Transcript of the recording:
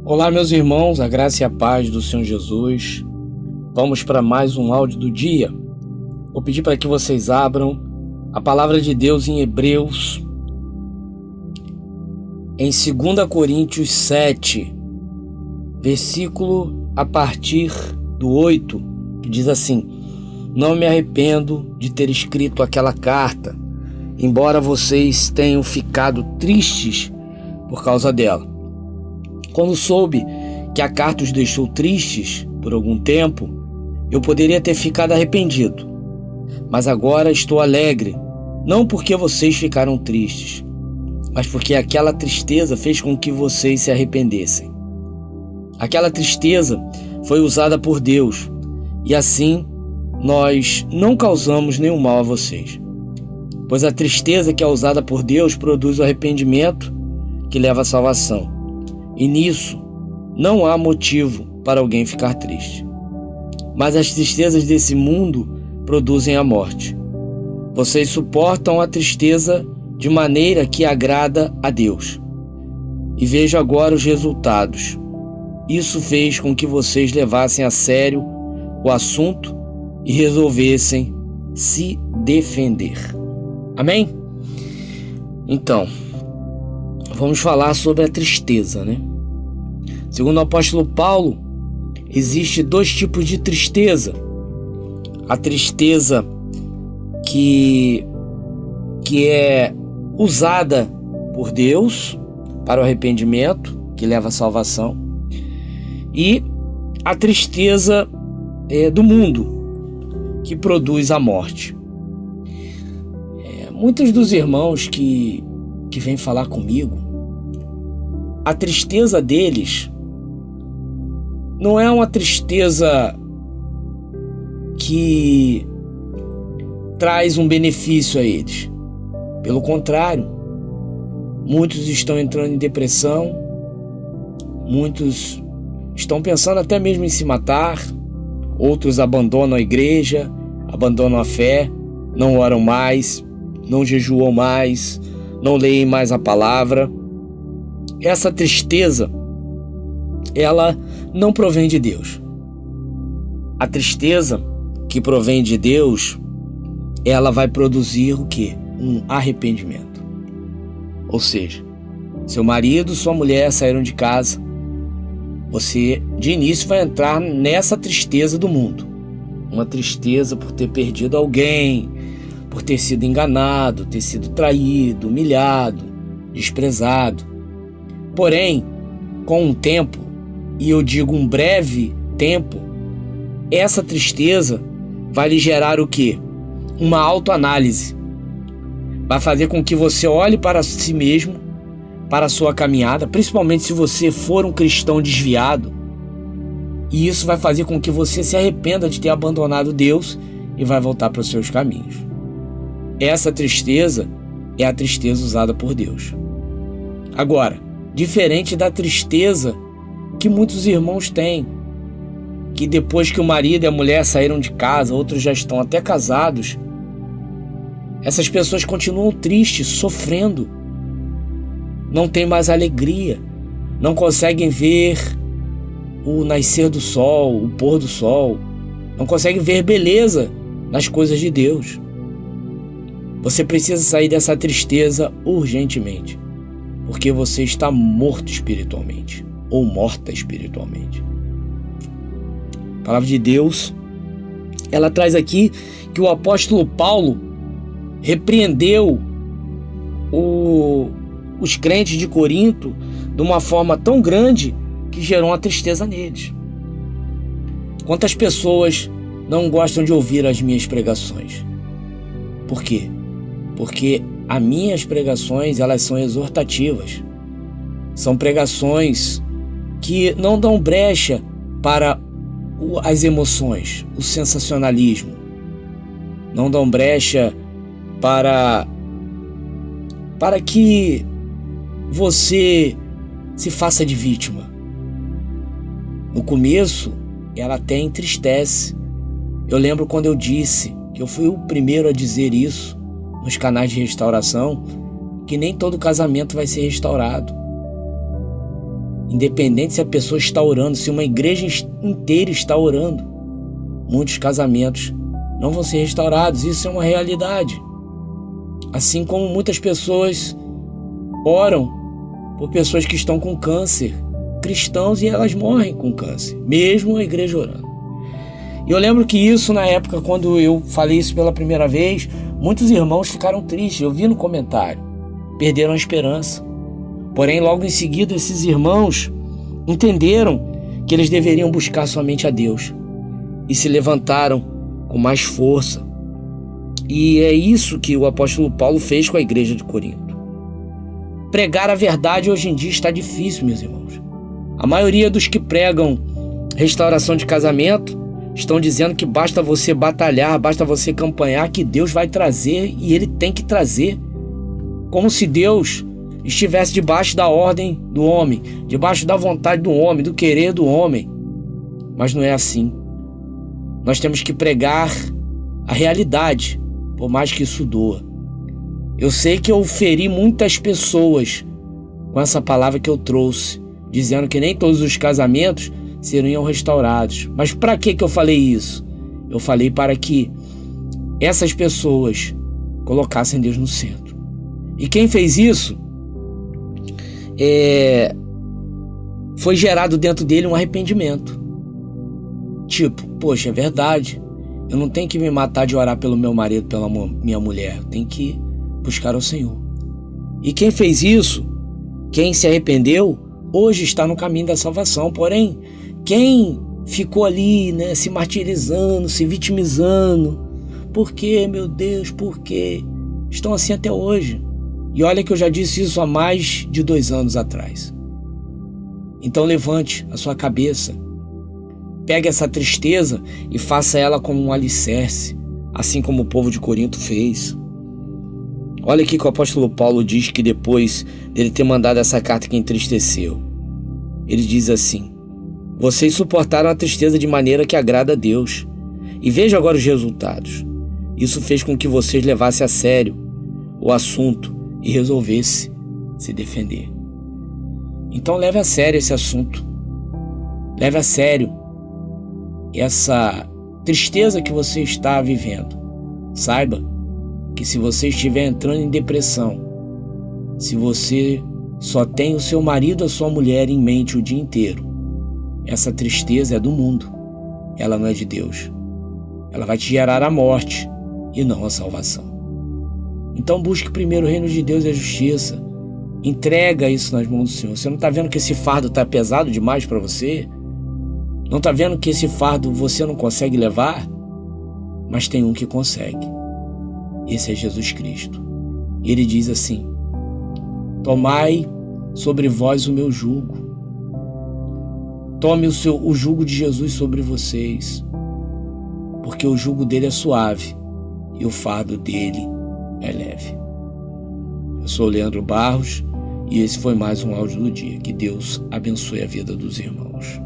Olá, meus irmãos, a graça e a paz do Senhor Jesus. Vamos para mais um áudio do dia. Vou pedir para que vocês abram a palavra de Deus em Hebreus, em 2 Coríntios 7, versículo a partir do 8, que diz assim: Não me arrependo de ter escrito aquela carta, embora vocês tenham ficado tristes por causa dela. Quando soube que a carta os deixou tristes por algum tempo, eu poderia ter ficado arrependido. Mas agora estou alegre, não porque vocês ficaram tristes, mas porque aquela tristeza fez com que vocês se arrependessem. Aquela tristeza foi usada por Deus, e assim nós não causamos nenhum mal a vocês. Pois a tristeza que é usada por Deus produz o arrependimento que leva à salvação. E nisso não há motivo para alguém ficar triste. Mas as tristezas desse mundo produzem a morte. Vocês suportam a tristeza de maneira que agrada a Deus. E vejo agora os resultados. Isso fez com que vocês levassem a sério o assunto e resolvessem se defender. Amém? Então, vamos falar sobre a tristeza, né? Segundo o apóstolo Paulo, existe dois tipos de tristeza. A tristeza que é usada por Deus para o arrependimento, que leva à salvação, e a tristeza do mundo, que produz a morte. Muitos dos irmãos que vêm falar comigo, a tristeza deles não é uma tristeza que traz um benefício a eles. Pelo contrário, muitos estão entrando em depressão, muitos estão pensando até mesmo em se matar, outros abandonam a igreja, abandonam a fé, não oram mais, não jejuam mais, não leem mais a palavra. Essa tristeza, ela não provém de Deus. A tristeza que provém de Deus, ela vai produzir o quê? Um arrependimento. Ou seja, seu marido, sua mulher saíram de casa, você de início vai entrar nessa tristeza do mundo. Uma tristeza por ter perdido alguém, por ter sido enganado, ter sido traído, humilhado, desprezado. Porém, com um tempo, e eu digo um breve tempo, essa tristeza vai lhe gerar o quê? Uma autoanálise. Vai fazer com que você olhe para si mesmo, para a sua caminhada, principalmente se você for um cristão desviado. E isso vai fazer com que você se arrependa de ter abandonado Deus e vai voltar para os seus caminhos. Essa tristeza é a tristeza usada por Deus. Agora, diferente da tristeza que muitos irmãos têm, que depois que o marido e a mulher saíram de casa, outros já estão até casados, essas pessoas continuam tristes, sofrendo, não tem mais alegria, não conseguem ver o nascer do sol, o pôr do sol, não conseguem ver beleza nas coisas de Deus. Você precisa sair dessa tristeza urgentemente, porque você está morto espiritualmente, ou morta espiritualmente. A palavra de Deus, ela traz aqui que o apóstolo Paulo repreendeu os crentes de Corinto de uma forma tão grande que gerou uma tristeza neles. Quantas pessoas não gostam de ouvir as minhas pregações? Por quê? Porque as minhas pregações, elas são exortativas. São pregações que não dão brecha para as emoções, o sensacionalismo. Não dão brecha para que você se faça de vítima. No começo, ela até entristece. Eu lembro quando eu disse, que eu fui o primeiro a dizer isso nos canais de restauração, que nem todo casamento vai ser restaurado. Independente se a pessoa está orando, se uma igreja inteira está orando, muitos casamentos não vão ser restaurados. Isso é uma realidade. Assim como muitas pessoas oram por pessoas que estão com câncer, cristãos, e elas morrem com câncer, mesmo a igreja orando. E eu lembro que isso, na época, quando eu falei isso pela primeira vez, muitos irmãos ficaram tristes. Eu vi no comentário, perderam a esperança. Porém, logo em seguida, esses irmãos entenderam que eles deveriam buscar somente a Deus e se levantaram com mais força. E é isso que o apóstolo Paulo fez com a igreja de Corinto. Pregar a verdade hoje em dia está difícil, meus irmãos. A maioria dos que pregam restauração de casamento estão dizendo que basta você batalhar, basta você campanhar, que Deus vai trazer, e Ele tem que trazer. Como se Deus estivesse debaixo da ordem do homem, debaixo da vontade do homem, do querer do homem. Mas não é assim. Nós temos que pregar a realidade, por mais que isso doa. Eu sei que eu feri muitas pessoas com essa palavra que eu trouxe, dizendo que nem todos os casamentos seriam restaurados. Mas para que eu falei isso? Eu falei para que essas pessoas colocassem Deus no centro. E quem fez isso, foi gerado dentro dele um arrependimento. Tipo, poxa, é verdade. Eu não tenho que me matar de orar pelo meu marido, pela minha mulher. Eu tenho que buscar ao Senhor. E quem fez isso, quem se arrependeu, hoje está no caminho da salvação. Porém, quem ficou ali, se martirizando, se vitimizando, por quê, meu Deus, por quê? Estão assim até hoje. E olha que eu já disse isso há mais de 2 anos atrás. Então levante a sua cabeça, pegue essa tristeza e faça ela como um alicerce, assim como o povo de Corinto fez. Olha aqui que o apóstolo Paulo diz, que depois dele ter mandado essa carta que entristeceu, ele diz assim: vocês suportaram a tristeza de maneira que agrada a Deus. E veja agora os resultados. Isso fez com que vocês levassem a sério o assunto e resolvesse se defender. Então leve a sério esse assunto. Leve a sério essa tristeza que você está vivendo. Saiba que se você estiver entrando em depressão, se você só tem o seu marido, a sua mulher em mente o dia inteiro, essa tristeza é do mundo, ela não é de Deus. Ela vai te gerar a morte e não a salvação. Então busque primeiro o reino de Deus e a justiça. Entrega isso nas mãos do Senhor. Você não está vendo que esse fardo está pesado demais para você? Não está vendo que esse fardo você não consegue levar? Mas tem um que consegue. Esse é Jesus Cristo. Ele diz assim: tomai sobre vós o meu jugo. Tome o jugo de Jesus sobre vocês, porque o jugo dele é suave e o fardo dele é leve. Eu sou o Leandro Barros e esse foi mais um áudio do dia. Que Deus abençoe a vida dos irmãos.